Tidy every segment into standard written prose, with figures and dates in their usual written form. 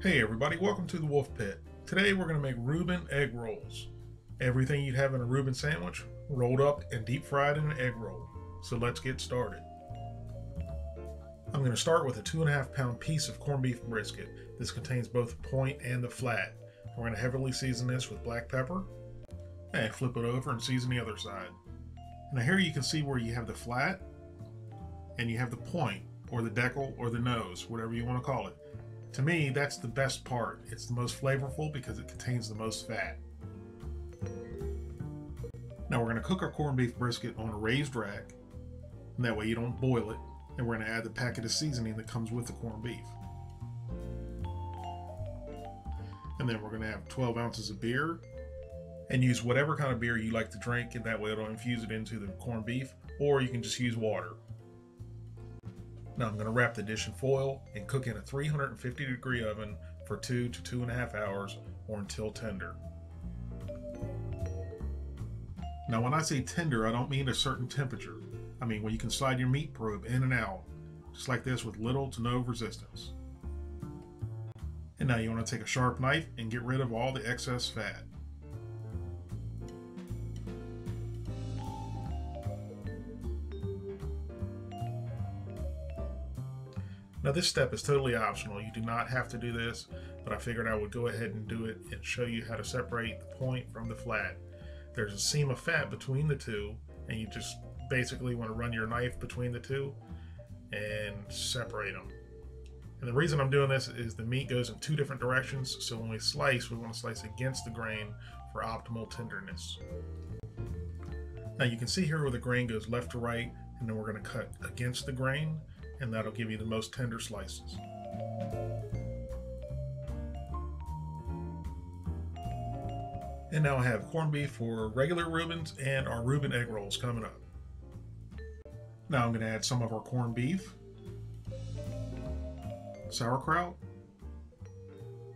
Hey everybody, welcome to the Wolf Pit. Today we're going to make Reuben egg rolls. Everything you'd have in a Reuben sandwich, rolled up and deep fried in an egg roll. So let's get started. I'm going to start with a 2.5 pound piece of corned beef brisket. This contains both the point and the flat. We're going to heavily season this with black pepper and flip it over and season the other side. Now here you can see where you have the flat and you have the point, or the decal, or the nose, whatever you want to call it. To me, that's the best part. It's the most flavorful because it contains the most fat. Now we're going to cook our corned beef brisket on a raised rack, and that way you don't boil it, and we're going to add the packet of seasoning that comes with the corned beef. And then we're going to have 12 ounces of beer, and use whatever kind of beer you like to drink, and that way it'll infuse it into the corned beef, or you can just use water. Now I'm going to wrap the dish in foil and cook in a 350-degree oven for 2 to 2.5 hours or until tender. Now when I say tender, I don't mean a certain temperature. I mean when you can slide your meat probe in and out, just like this, with little to no resistance. And now you want to take a sharp knife and get rid of all the excess fat. Now this step is totally optional. You do not have to do this, but I figured I would go ahead and do it and show you how to separate the point from the flat. There's a seam of fat between the two, and you just basically want to run your knife between the two and separate them. And the reason I'm doing this is the meat goes in two different directions, so when we slice, we want to slice against the grain for optimal tenderness. Now you can see here where the grain goes left to right, and then we're going to cut against the grain, and that'll give you the most tender slices. And now I have corned beef for regular Reubens and our Reuben egg rolls coming up. Now I'm going to add some of our corned beef, sauerkraut.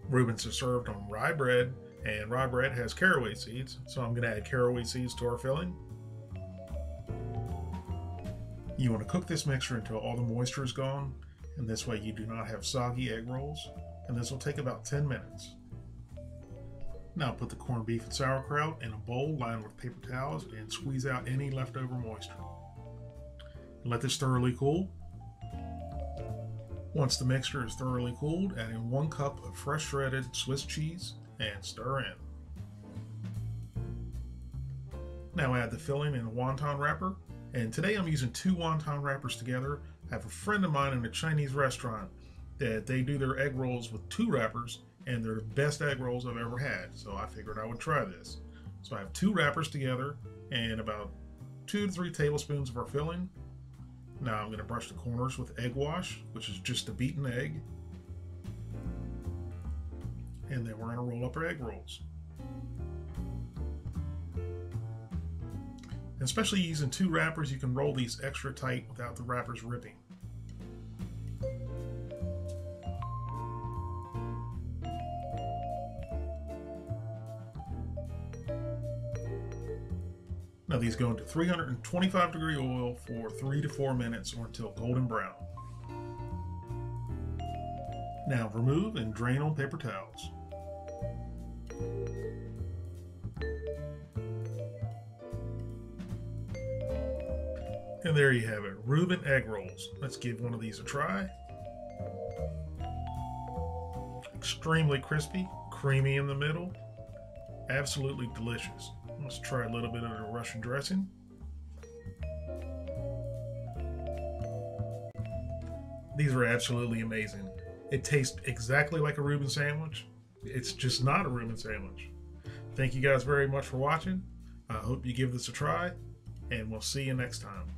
Reubens are served on rye bread, and rye bread has caraway seeds, so I'm going to add caraway seeds to our filling. You want to cook this mixture until all the moisture is gone, and this way you do not have soggy egg rolls, and this will take about 10 minutes. Now put the corned beef and sauerkraut in a bowl lined with paper towels and squeeze out any leftover moisture. And let this thoroughly cool. Once the mixture is thoroughly cooled, add in 1 cup of fresh shredded Swiss cheese and stir in. Now add the filling in a wonton wrapper. And today I'm using 2 wonton wrappers together. I have a friend of mine in a Chinese restaurant that they do their egg rolls with 2 wrappers, and they're the best egg rolls I've ever had. So I figured I would try this. So I have 2 wrappers together and about 2 to 3 tablespoons of our filling. Now I'm going to brush the corners with egg wash, which is just a beaten egg. And then we're going to roll up our egg rolls. Especially using 2 wrappers, you can roll these extra tight without the wrappers ripping. Now these go into 325-degree oil for 3 to 4 minutes or until golden brown. Now remove and drain on paper towels. And there you have it, Reuben egg rolls. Let's give one of these a try. Extremely crispy, creamy in the middle, absolutely delicious. Let's try a little bit of the Russian dressing. These are absolutely amazing. It tastes exactly like a Reuben sandwich. It's just not a Reuben sandwich. Thank you guys very much for watching. I hope you give this a try, and we'll see you next time.